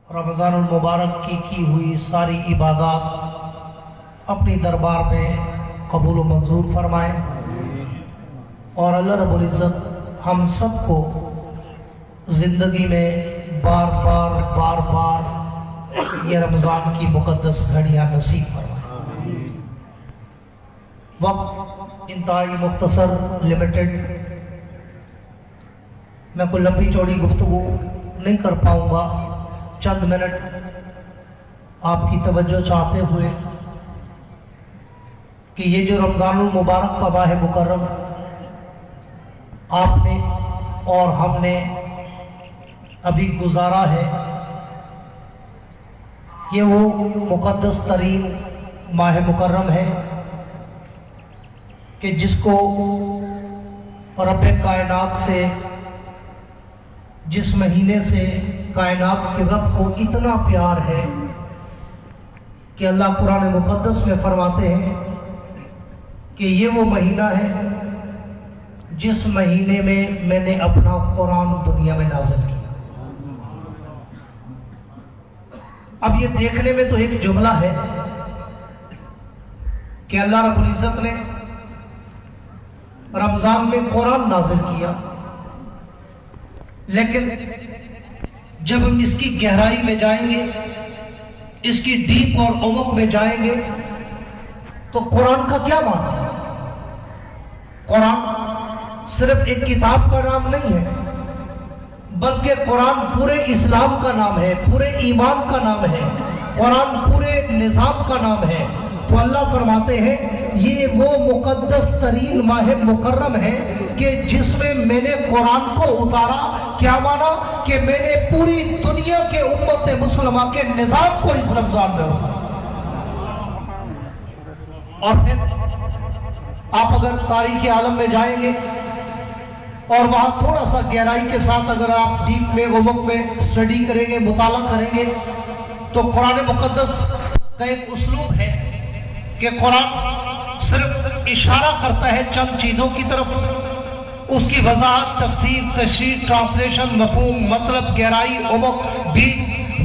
रमज़ान मुबारक की हुई सारी इबादत अपनी दरबार में कबूल मंजूर फरमाए और अल्लाह रब्बुल इज़्ज़त हम सबको ज़िंदगी में बार बार ये रमज़ान की मुक़द्दस घड़ियाँ नसीब फरमाए। वक्त इंतहाई मुख्तसर लिमिटेड, मैं कोई लंबी चौड़ी गुफ्तगू नहीं कर पाऊँगा। चंद मिनट आपकी तवज्जो चाहते हुए कि ये जो रमज़ानुल मुबारक का माह मुकर्रम आपने और हमने अभी गुजारा है, ये वो मुक़द्दस तरीन माह मुकर्रम है कि जिसको रब्बे कायनात से, जिस महीने से कायनात के रब को इतना प्यार है कि अल्लाह कुरान मुक़द्दस में फरमाते हैं कि ये वो महीना है जिस महीने में मैंने अपना कुरान दुनिया में नाज़िल किया। अब ये देखने में तो एक जुमला है कि अल्लाह रब्बुल इज़्ज़त ने रमज़ान में कुरान नाज़िल किया, लेकिन जब हम इसकी गहराई में जाएंगे, इसकी डीप और उमक में जाएंगे, तो कुरान का क्या माना है? कुरान सिर्फ एक किताब का नाम नहीं है, बल्कि कुरान पूरे इस्लाम का नाम है, पूरे ईमान का नाम है, कुरान पूरे निज़ाम का नाम है। तो अल्लाह फरमाते हैं ये वो मुक़द्दस तरीन माह मुकर्रम है कि जिसमें मैंने कुरान को उतारा। क्या माना? कि मैंने पूरी दुनिया के उम्मत मुसलमा के निज़ाम को इस रमज़ान में उतारा। और फिर आप अगर तारीख़ आलम में जाएंगे और वहां थोड़ा सा गहराई के साथ अगर आप डीप में उमक में स्टडी करेंगे, मुताला करेंगे, तो कुरान मुक़द्दस का एक उसलूब है कि कुरान सिर्फ इशारा करता है चंद चीजों की तरफ, उसकी वजाहत, तफसीर, तशरीह, ट्रांसलेशन, मफहूम, मतलब, गहराई, उमक भी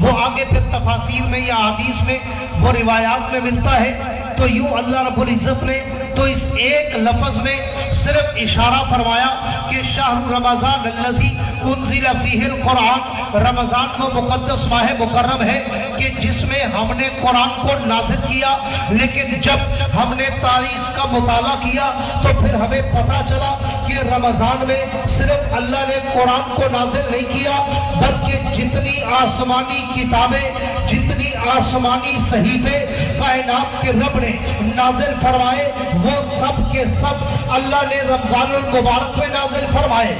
वो आगे फिर तफासीर में या हदीस में, वो रिवायात में मिलता है। तो यूं अल्लाह रब्बुल इज़्ज़त ने तो इस एक लफ्ज में सिर्फ इशारा फरमाया कि शाहरु रमज़ान अल्लज़ी उन्ज़िला फ़ीहिल कुरान, रमज़ान को मुक़द्दस माह मुकर्रम है कि जिसमें हमने कुरान को नाज़िल किया। लेकिन जब हमने तारीख का मुताला किया तो फिर हमें पता चला कि रमज़ान में सिर्फ अल्लाह ने कुरान को नाज़िल नहीं किया, बल्कि जितनी आसमानी किताबें, जितनी आसमानी सहीफे कायनात के रब ने नाज़िल फरमाए, वो सब के सब अल्लाह ने रमज़ानुल मुबारक में नाज़िल फरमाए।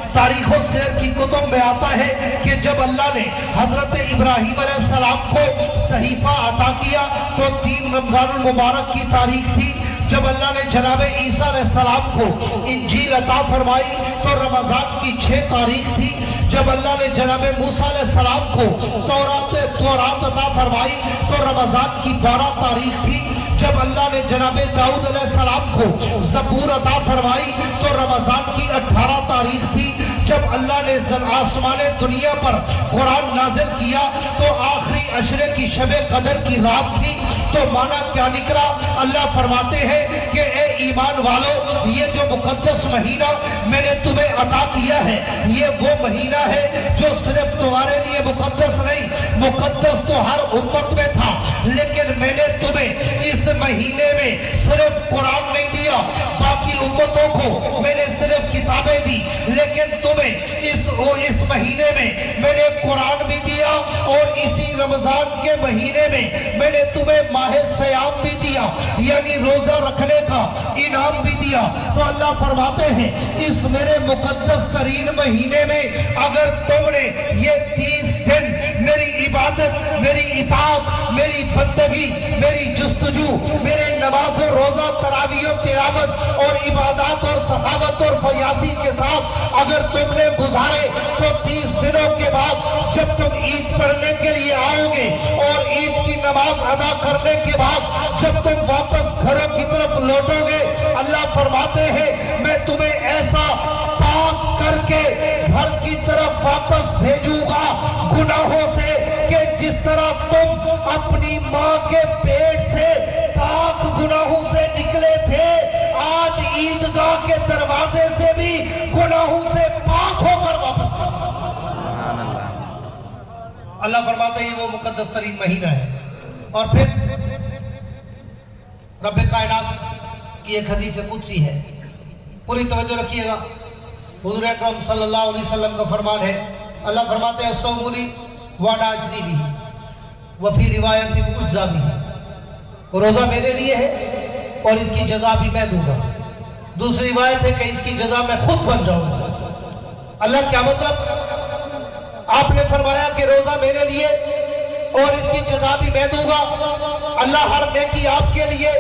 तारीख़ो सेर की कुतुब में आता है कि जब अल्लाह ने हजरत इब्राहीम अलैहिस्सलाम को सहीफा अता किया तो 3 रमज़ानुल मुबारक की तारीख थी। जब अल्लाह ने जनाब ईसा अलैहिस्सलाम को इंजील अता फरमाई तो रमज़ान की 6 तारीख थी। जब अल्लाह ने जनाब मूसा अलैहिस्सलाम को तौरात अता फरमाई तो रमज़ान की 12 तारीख थी। जब अल्लाह ने जनाब दाऊद अलैहिस्सलाम को ज़बूर अता फरमाई तो रमज़ान की 18 तारीख थी। जब अल्लाह ने आसमान दुनिया पर कुरान नाज़िल किया तो आखिरी अशरे की शबे कदर की रात थी। तो माना क्या निकला? अल्लाह फरमाते हैं कि ए ईमान वालों, ये जो मुक़द्दस महीना मैंने तुम्हें अता किया है, ये वो महीना है जो सिर्फ तुम्हारे लिए मुक़द्दस नहीं, मुक़द्दस तो हर उम्मत में था, लेकिन मैंने तुम्हें इस महीने में सिर्फ कुरान नहीं दिया, बाकी उम्मतों को मैंने सिर्फ किताबें दी, लेकिन तुम्हें इस महीने में मैंने कुरान भी दिया और इसी रमज़ान के महीने में मैंने तुम्हें माह सयाम भी दिया, यानी रोजा रखने का इनाम भी दिया। तो अल्लाह फरमाते हैं इस मेरे मुक़द्दस तरीन महीने में अगर तुमने ये 30 दिन मेरी इबादत, मेरी इताअत, मेरी बंदगी, मेरी जुस्तजू, मेरे नमाज और रोजा, तरावी और तिलावत और इबादत और सखावत और फयासी के साथ अगर तुमने गुजारे तो 30 दिनों के बाद जब तुम ईद पढ़ने के लिए आओगे और ईद की नमाज अदा करने के बाद जब तुम वापस घरों की तरफ लौटोगे, अल्लाह फरमाते हैं मैं तुम्हें ऐसा पाक करके घर की तरफ वापस भेजूंगा, गुनाहों से जिस तरह तुम अपनी माँ के पेट से पाक गुनाहों से निकले थे, आज ईदगाह के दरवाजे से भी गुनाहों से पाक होकर वापस आओ। अल्लाह फरमाते हैं वो मुकद्दस तरीन महीना है। और फिर रब्बे कायनात की एक हदीस कुदसी है, पूरी तवज्जो रखिएगा। हुजूर अकरम सल्लल्लाहु अलैहि वसल्लम का फरमान है, अल्लाह फरमाते हैं सौमुली वाडाजी भी वफी रिवायत उज्जा भी, रोजा मेरे लिए है और इसकी जजा भी मैं दूंगा। दूसरी रिवायत है कि इसकी जजा मैं खुद बन जाऊंगा। अल्लाह क्या मतलब? आपने फरमाया कि रोजा मेरे लिए और इसकी जजा भी मैं दूंगा। अल्लाह हर नेकी आपके लिए,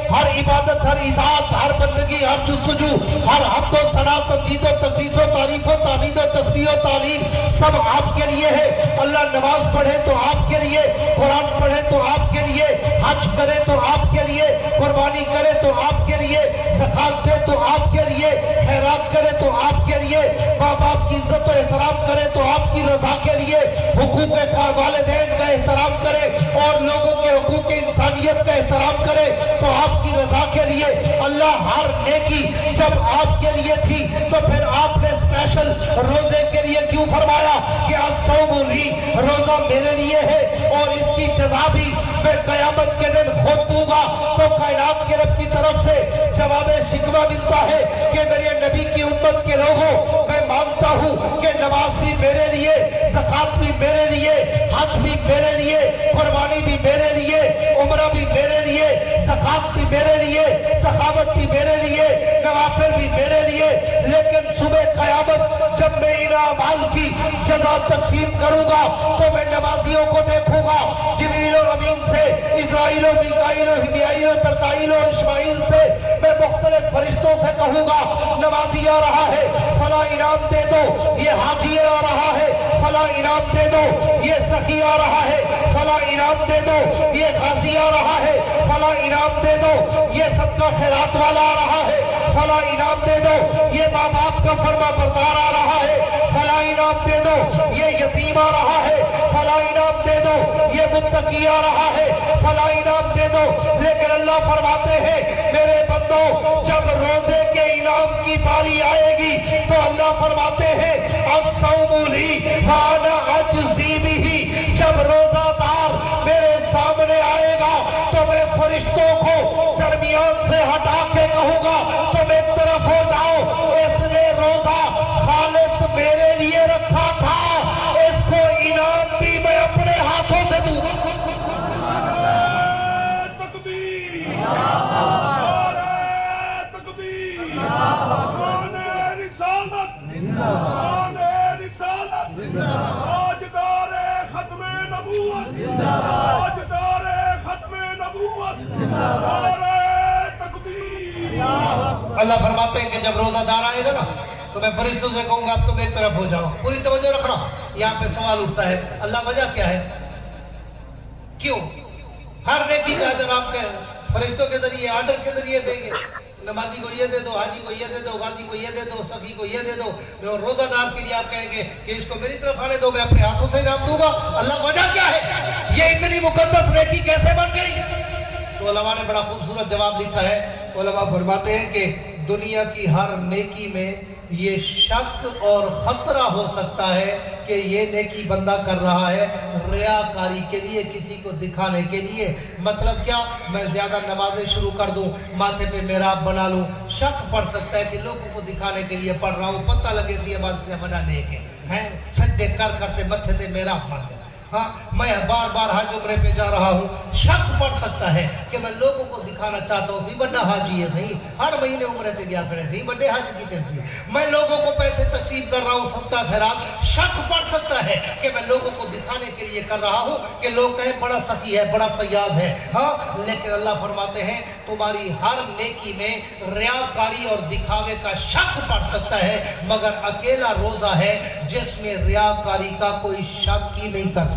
हर इबादत, हर इताअत, हर बंदगी, हर जुस्तजू, हर हम्दो सना, तमजीदो तकदीसो तारीफो तामीदो तस्बीहो तालीम सब आपके लिए है। अल्लाह नमाज पढ़े तो आपके लिए, कुरान पढ़े तो आपके लिए, हज करे तो आपके लिए, कुर्बानी करे तो आपके लिए, ज़कात दे तो आपके लिए, खैरात करे तो आपके लिए, माँ बाप की इज्जत और एहतराम करे तो आपकी रजा के लिए, हुकूक वालिदैन का एहतराम करे और लोगों के हुकूक इंसानियत का एहतराम करे तो आपकी रजा के लिए। अल्लाह हर नेकी जब आपके लिए थी तो फिर आपने स्पेशल रोजे के लिए क्यों फरमाया कि अस्सौमुली, रोजा मेरे लिए है और इसकी जजा भी मैं कयामत के दिन खुद दूंगा। तो कायनात के रब की तरफ से जवाब शिकवा मिलता है कि मेरे नबी की उम्मत के लोगों, मैं मानता हूं कि नमाज भी मेरे लिए, ज़कात भी मेरे लिए, हज भी मेरे लिए, कुर्बानी भी मेरे लिए, उम्रा भी मेरे लिए, ज़कात भी मेरे लिए, सखावत भी मेरे लिए, नवाफिल भी मेरे लिए। लेकिन सुबह कयामत जब मैं इन अमाल की जज़ा तकसीम करूंगा तो मैं नमाजियों को देखूंगा, जिब्रील और अमीन से, इस्राइल और मिकाईल और हिमीआईल और तरताईल और इस्माईल से, मैं मुख्तलिफ फरिश्तों से कहूंगा नमाजी आ रहा है फला इनाम दे दो, ये हाजी आ रहा है फला इनाम दे दो, ये सखी आ रहा है फला इनाम दे दो, ये गाजी आ रहा है फला इनाम दे दो, ये सदका खैरात वाला आ रहा है फला इनाम दे दो, ये माँ बाप का फरमा बरदार आ रहा है फला इनाम दे दो, ये यतीम आ रहा है फला इनाम दे दो, ये मुत्तकी आ रहा है फला इनाम दे दो। लेकिन अल्लाह फरमाते हैं मेरे बंदो, जब रोजे के इनाम की बारी आएगी तो अल्लाह फरमाते हैं अस्सौमुली वाना अजज़ी बिही, जब रोजादार मेरे सामने आएगा तो मैं फरिश्तों को दरमियान से हटा के कहूंगा तुम एक तरफ हो जाओ, इसने रोजा खालिस मेरे लिए रखा था, इसको इनाम भी मैं अपने हाथों से दूंगा। अल्लाह फरमाते हैं कि जब रोजादार आएगा ना तो मैं फरिश्तों से कहूंगा अब तुम एक तरफ हो जाओ। पूरी तवज्जो रखना, यहाँ पे सवाल उठता है अल्लाह वजह क्या है, क्यों हर नेकी का अजर आप फरिश्तों के जरिए, आर्डर के जरिए देंगे, नमाजी को ये दे दो, हाजी को ये दे दो, गाजी को ये दे दो, सखी को ये दे दो, रोजादार के लिए आप कहेंगे कि इसको मेरी तरफ आने दो, मैं अपने हाथों से इनाम दूंगा। अल्लाह वजह क्या है, ये इतनी मुकद्दस नेकी कैसे बन गई? तो उलमा ने बड़ा खूबसूरत जवाब लिखा है। उलमा फरमाते हैं कि दुनिया की हर नेकी में ये शक और खतरा हो सकता है कि ये नेकी बंदा कर रहा है रियाकारी के लिए, किसी को दिखाने के लिए। मतलब क्या, मैं ज्यादा नमाजें शुरू कर दूं, माथे पे मेहराब बना लूं, शक पड़ सकता है कि लोगों को दिखाने के लिए पढ़ रहा हूं, पता लगे सी आवाज से बना लेके हैं, सज्जे कर करते मत्थे पे मेहराब पड़ गया, हाँ मैं बार बार हज उम्रे पे जा रहा हूँ, शक पड़ सकता है कि मैं लोगों को दिखाना चाहता हूँ, बड़ा हाजी है सही, हर महीने उम्रे से गया करे सही, बड़े हज की टेंसी, मैं लोगों को पैसे तकसीम कर रहा हूँ, सदका खैरात, शक पड़ सकता है कि मैं लोगों को दिखाने के लिए कर रहा हूँ कि लोग कहें बड़ा सखी है, बड़ा फयाज है। हाँ, लेकिन अल्लाह फरमाते हैं तुम्हारी हर नेकी में रियाकारी और दिखावे का शक पड़ सकता है, मगर अकेला रोजा है जिसमें रियाकारी का कोई शक ही नहीं कर सकता।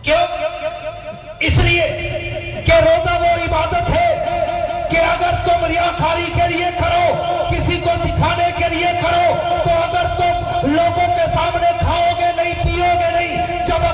क्यों? इसलिए कि रोजा वो इबादत है कि अगर तुम रियाकारी के लिए करो, किसी को दिखाने के लिए करो, तो अगर तुम लोगों के सामने खाओगे नहीं, पियोगे नहीं, जब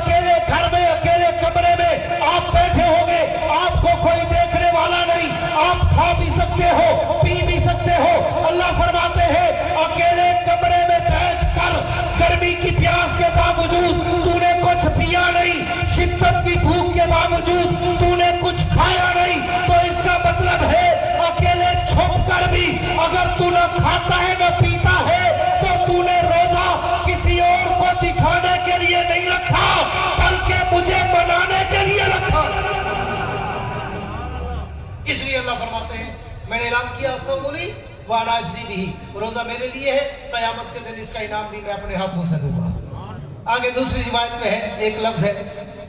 सकते हो, पी भी सकते हो। अल्लाह फरमाते हैं अकेले कमरे में बैठकर गर्मी की प्यास के बावजूद तूने कुछ पिया नहीं, शिद्दत की भूख के बावजूद तूने कुछ खाया नहीं, तो इसका मतलब है अकेले छुप कर भी अगर तू न खाता है न पीता है तो तूने रोजा किसी और को दिखाने के लिए नहीं रखा बल्कि मुझे बनाने के लिए रखा। इसलिए अल्लाह फरमाते हैं मैंने ऐलान किया सौमुली व अनाजी भी, रोजा मेरे लिए है, कयामत के दिन इसका इनाम भी मैं अपने हाथों से दूंगा। आगे दूसरी रिवायत में है एक लफ्ज है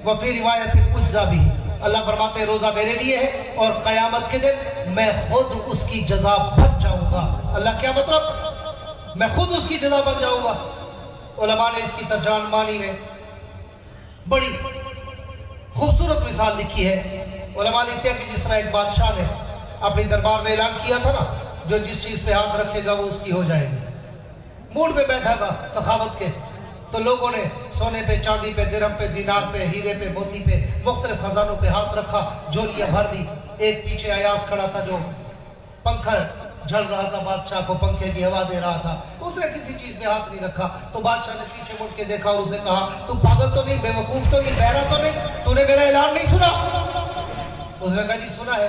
वफी रिवायत उज्जा भी, अल्लाह फरमाते हैं रोजा मेरे लिए है और कयामत के दिन मैं खुद उसकी जजा बन जाऊंगा। अल्लाह क्या मतलब? मैं खुद उसकी जजा बन जाऊंगा। उलमा ने इसकी तर्जमानी में बड़ी खूबसूरत मिसाल लिखी है। उलमा लिखते हैं कि जिस तरह एक बादशाह ने अपनी दरबार में ऐलान किया था ना जो जिस चीज पे हाथ रखेगा वो उसकी हो जाएगी। मूड में बैठा था सखावत के, तो लोगों ने सोने पे, चांदी पे, दिरहम पे, दीनार पे, हीरे पे, मोती पे, मुख्तलिफ खजानों पे हाथ रखा, झोलियां भर दी। एक पीछे अयाज खड़ा था जो पंखा झल रहा था, बादशाह को पंखे की हवा दे रहा था, उसने किसी चीज में हाथ नहीं रखा। तो बादशाह ने पीछे मुड़ के देखा और उसने कहा तू पागल तो नहीं, बेवकूफ तो नहीं, बहरा तो नहीं, तूने मेरा ऐलान नहीं सुना? उसने कहा जी सुना है।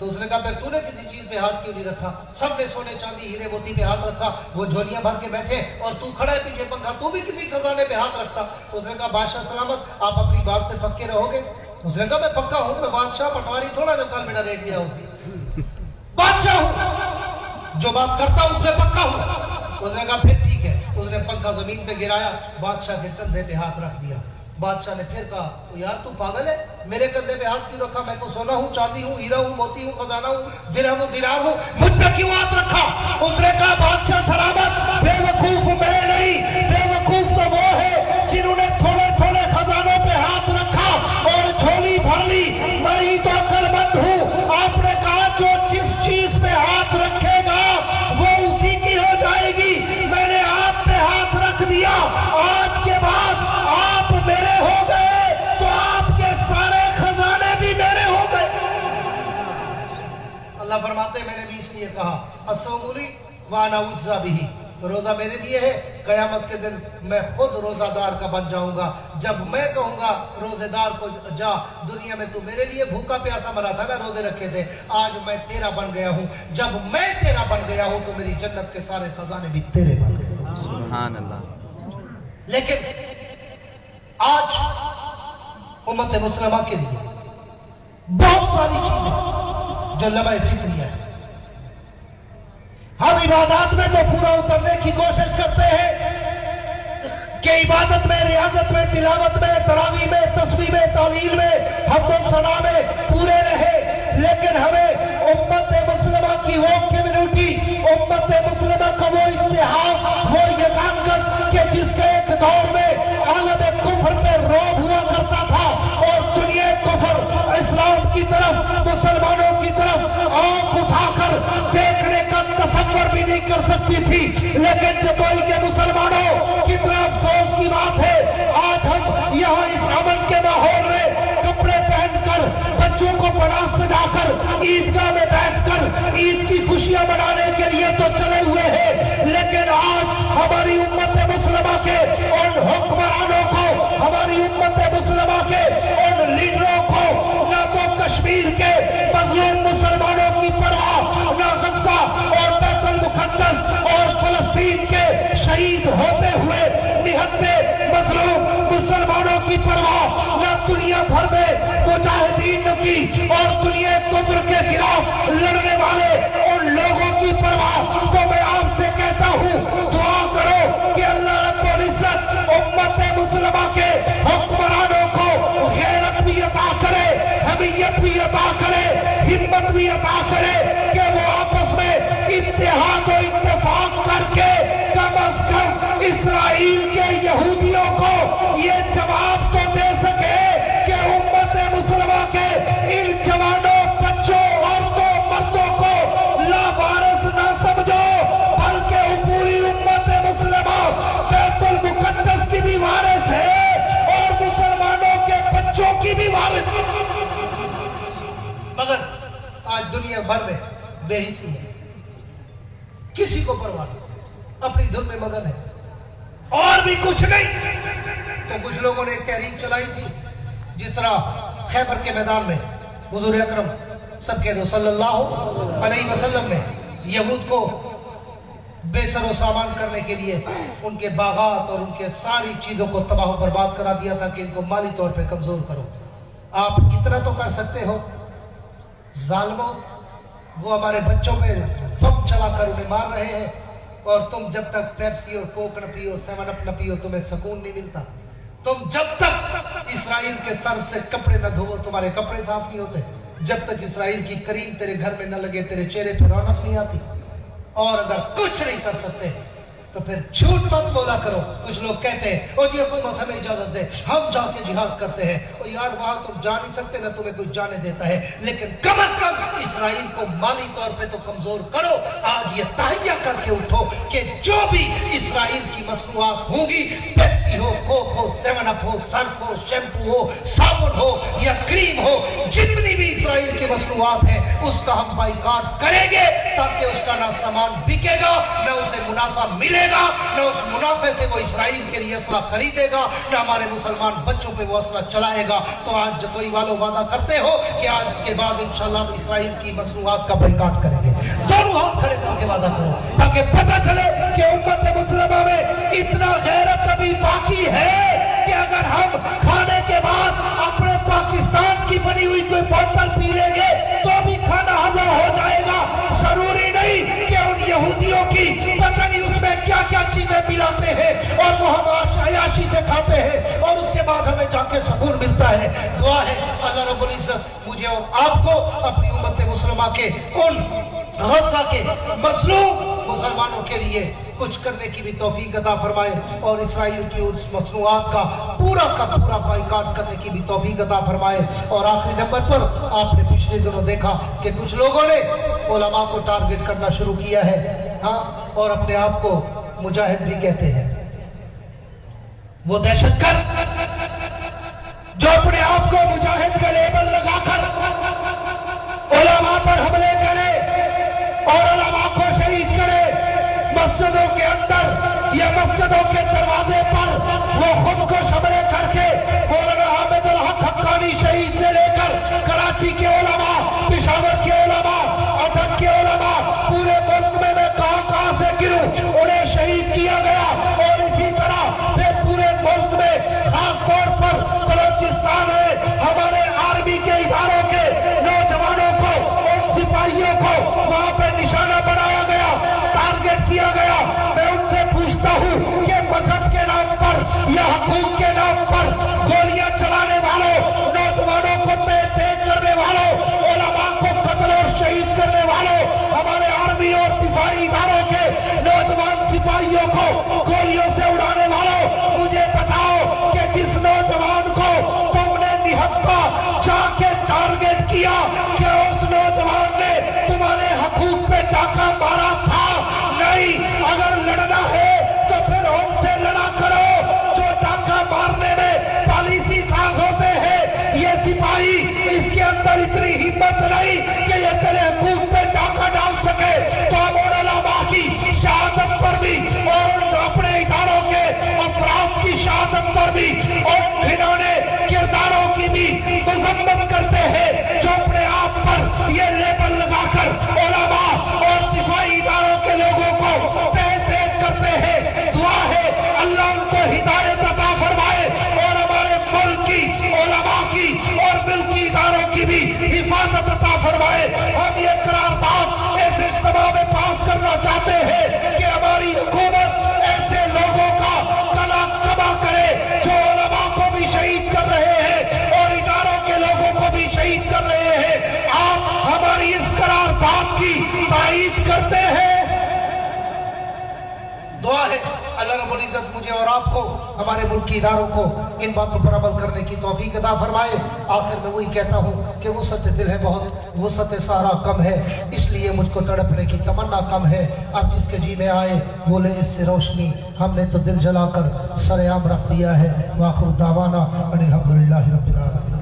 तो उसने कहा फिर तूने किसी चीज पे हाथ क्यों नहीं रखा? सब ने सोने चांदी हीरे मोती पे हाथ रखा, वो झोलियां भर के बैठे और तू खड़ा है पीछे पंखा, तू भी किसी खजाने पे हाथ रखता। उसने कहा बादशाह सलामत, आप अपनी बात पे पक्के रहोगे? उसने कहा मैं पक्का हूं, मैं बादशाह पटवारी थोड़ा जो कल मेरा रेट दिया उसी बादशाह हूं, जो बात करता हूं उसमें पक्का हूं। उसने कहा फिर ठीक है। उसने पंखा जमीन पे गिराया, बादशाह के कंधे पे हाथ रख दिया। बादशाह ने फिर कहा तो यार तू पागल है, मेरे कंधे पे हाथ क्यों रखा? मैं तो सोना हूँ, चांदी हूँ, हीरा हूँ, मोती हूँ, खजाना हूँ, दिरहम हूँ, दिनार हूँ, मुझ पे क्यों हाथ रखा? उसने कहा बादशाह सलामत, बेवकूफ मैं नहीं, बेवकूफ तो वो है जिन्होंने थोड़े थोड़े खजानों पे हाथ रखा और झोली भर ली। मैं ही तो अक्लमंद हूँ। आपने कहा जो जिस चीज पे हाथ रखेगा वो उसी की हो जाएगी। मैंने आप पे हाथ रख दिया, आज के बाद आप मेरे हो गए तो आपके सारे खजाने भी मेरे हो गए। अल्लाह फरमाते मैंने भी इसलिए कहा अस्सौमुली वाना उज्जा भी, रोजा मेरे लिए है, कयामत के दिन मैं खुद रोजादार का बन जाऊंगा। जब मैं कहूंगा रोजेदार को जा, दुनिया में तू मेरे लिए भूखा प्यासा मरा था ना, रोजे रखे थे, आज मैं तेरा बन गया हूं। जब मैं तेरा बन गया हूं तो मेरी जन्नत के सारे खजाने भी तेरे बन गए। सुभान अल्लाह। लेकिन आज उम्मत मुस्लिमा के लिए बहुत सारी चीजें जो लम्हे फिक्रिया है। हम इबादत में तो पूरा उतरने की कोशिश करते हैं कि इबादत में, रियाजत में, तिलावत में, तरावी में, तस्बीह में, तालील में, हम्द सना में पूरे रहे। लेकिन हमें उम्मत मुस्लिमा की वो कम्युनिटी, उम्मत मुस्लिमा का वो इत्तेहाद, वो यकानत कि जिसके एक दौर में आलम कुफ्र पे रौब हुआ करता था और दुनिया कुफ्र इस्लाम की तरफ, मुसलमानों की तरफ आंख उठाकर देखने का तसव्वुर भी नहीं कर सकती थी। लेकिन जदोई के मुसलमानों कितना अफसोस की बात है, आज हम यहाँ इस अमन के माहौल में कपड़े पहनकर, बच्चों को बड़ा सजाकर, ईदगाह में बैठकर ईद की खुशियां मनाने के लिए तो चले हुए हैं। लेकिन आज हमारी उम्मत मुस्लिमा के उन हुक्मरानों को, हमारी उम्मत मुस्लिमा के उन लीडरों को ना तो कश्मीर के मजलूम मुसलमानों की परवाह, ना गज़ा और बैतुल मुक़द्दस और फलस्तीन के शहीद होते हुए निहत्ते मजलूम मुसलमानों की परवाह, ना दुनिया भर में मुजाहिदीन की और दुनिया कुफ्र के खिलाफ लड़ने वाले उन लोगों की परवाह। तो मैं आपसे कहता हूँ दुआ करो कि अल्लाह रब्बुल इज्जत उम्मत मुस्लिमा के हुक्मरानों को गैरत भी अता करे, हमीयत भी अता करे, हिम्मत भी अता करे कि वो आपस में इत्तेहाद और इत्तेफाक करके कम अज कम इस्राइल के यहूदियों को ये जवाब तो दे सके कि उम्मत मुस्लिमा के इन जवानों, बच्चों, औरतों, मर्दों को लावारिस ना समझो, बल्कि पूरी उम्मत मुस्लिमा बैतुल मुक़द्दस की भी वारिस है और मुसलमानों के बच्चों की भी वारिस है। मगर आज दुनिया भर में बेहिसी है, किसी को परवाह नहीं, अपनी धुन में मगन है और भी कुछ नहीं। तो कुछ लोगों ने एक तहरीक चलाई थी, जिस तरह खैबर के मैदान में हुजूर अकरम सबके दो सल्लल्लाहु अलैहि वसल्लम ने यहूद को बेसरो सामान करने के लिए उनके बागात और उनके सारी चीजों को तबाह बर्बाद करा दिया था कि इनको माली तौर पे कमजोर करो। आप इतना तो कर सकते हो, जालिमों, वो हमारे बच्चों पे बम चलाकर उन्हें मार रहे हैं और तुम जब तक पेप्सी और कोक न पियो, 7 अप न पियो, तुम्हें सुकून नहीं मिलता। तुम जब तक इस्राइल के सर से कपड़े न धोवो, तुम्हारे कपड़े साफ नहीं होते। जब तक इस्राइल की करीम तेरे घर में न लगे, तेरे चेहरे पर रौनक नहीं आती। और अगर कुछ नहीं कर सकते तो फिर झूठ मत बोला करो। कुछ लोग कहते हैं और ये हुकूमत हमें इजाजत दे, हम जाके जिहाद करते हैं। और यार वहां तुम जा नहीं सकते, ना तुम्हें कोई जाने देता है, लेकिन कम से कम इस्राइल को माली तौर पे तो कमजोर करो। आज ये तहैया करके उठो कि जो भी इस्राइल की मसनूआत होंगी, पेप्सी हो, कोक हो, 7 अप हो, सर्फ हो, शैम्पू हो, साबुन हो या क्रीम हो, जितनी भी इस्राइल की मसनूआत है उसका हम बाइकाट करेंगे, ताकि उसका ना सामान बिकेगा, ना उसे मुनाफा मिलेगा, न उस मुनाफे से वो इस्राइल के लिए असला खरीदेगा, न हमारे मुसलमान बच्चों पे वो असला चलाएगा। तो आज जो कोई वालों वादा करते हो कि आज के बाद इंशाल्लाह इस्राइल की मसनूआत का बाइकाट करेंगे, दोनों हाथ खड़े करके वादा करो, ताकि पता चले कि उम्मत मुस्लिमा में इतना गैरत अभी बाकी है कि अगर हम खाने के बाद अपने पाकिस्तान की बनी हुई कोई बोतल पी लेंगे तो भी खाना हजम हो जाएगा। जरूरी नहीं कि उन यहूदियों की पता नहीं उसमें क्या क्या चीजें मिलाते हैं और वो हम अयाशी से खाते हैं और उसके बाद हमें जाके सुकून मिलता है। दुआ है अल्लाह रब्बुल इज्जत मुझे और आपको अपनी उम्मत मुस्लिमा के उन गज़ा के मज़लूम मुसलमानों के लिए कुछ करने की भी तौफीक अता फरमाए और इस्राइल की उस मसनूआत का पूरा बाइकाट करने की भी तौफीक अता फरमाए। और आखिरी नंबर पर आपने पिछले दिनों देखा कि कुछ लोगों ने उलमा को टारगेट करना शुरू किया है, हाँ, और अपने आप को मुजाहिद भी कहते हैं। वो दहशतगर्द जो अपने आप को मुजाहिद का लेबल लगाकर उलमा पर हमले करे और उलमा को शहीद करे, मस्जिदों के अंदर या मस्जिदों के दरवाजे पर वो खुद को शमरे करके मौलाना हामिदुल हक हक्कानी शहीद से लेकर कराची के उलमा, पेशावर के उलमा, अटक के उलमा, पूरे मुल्क में मैं कहां से गिरूं, उन्हें शहीद किया गया। और इसी तरह फिर पूरे मुल्क में खास तौर पर बलोचिस्तान में हमारे आर्मी के इदारों के नौजवानों को और सिपाहियों को वहां पर निशाना बनाया गया, टारगेट किया गया। मैं उनसे पूछता हूं कि मजहब के नाम पर या हुकूक के नाम पर गोलियां चलाने वालों, नौजवानों को तेज करने वालों, उलमा को कत्ल और शहीद करने वालों, हमारे आर्मी और दिफाई इदारों के नौजवान सिपाहियों को गोलियों से उड़ाने वालों, मुझे बताओ कि जिस नौजवान को तुमने निहत्था जाके टारगेट किया, क्या उस नौजवान ने तुम्हारे हुकूक पे डाका मारा था? नहीं। अगर लड़ना है तो फिर उनसे लड़ा करो जो डाका मारने में पॉलिसी साज होते हैं। ये सिपाही, इसके अंदर इतनी हिम्मत नहीं कि ये तेरे हुकूक पे डाका डाल सके। तो हम उलमा की शहादत पर भी और अपने इदारों के अफराद की शहादत पर भी और घिनौने किरदारों की भी मजम्मत करते हैं जो अपने आप पर ये लेबल लगाकर उलमा और दिफाई इदारों के लोगों को तेज करते हैं। दुआ है अल्लाह उनको हिदायत अता फरमाए और हमारे मुल्क की उलमा की और मुल्की इदारों की भी हिफाजत अता फरमाए। हम ये करारदाद ऐसे इज्तिमा में पास करना चाहते हैं कि हमारी हुकूमत ऐसे लोगों का कला कबा करे जो उलमा को भी शहीद कर रहे हैं और इदारों के लोगों को भी शहीद कर रहे हैं। आप हमारी इस करारदाद की तायीद करते हैं? दुआ है अल्लाह रब्बुल इज्जत मुझे और आपको, हमारे मुल्क की इदारों को इन बातों पर अमल करने की तौफीक अता फरमाए। आखिर में वही कहता हूँ कि वुसअत दिल है बहुत, वुसअत सारा कम है, इसलिए मुझको तड़पने की तमन्ना कम है। अब जिसके जी में आए बोले इससे रोशनी, हमने तो दिल जलाकर सरेआम रख दिया है। वाखिर दावाना अनिल हम्दुलिल्लाहि रब्बिल आलमीन।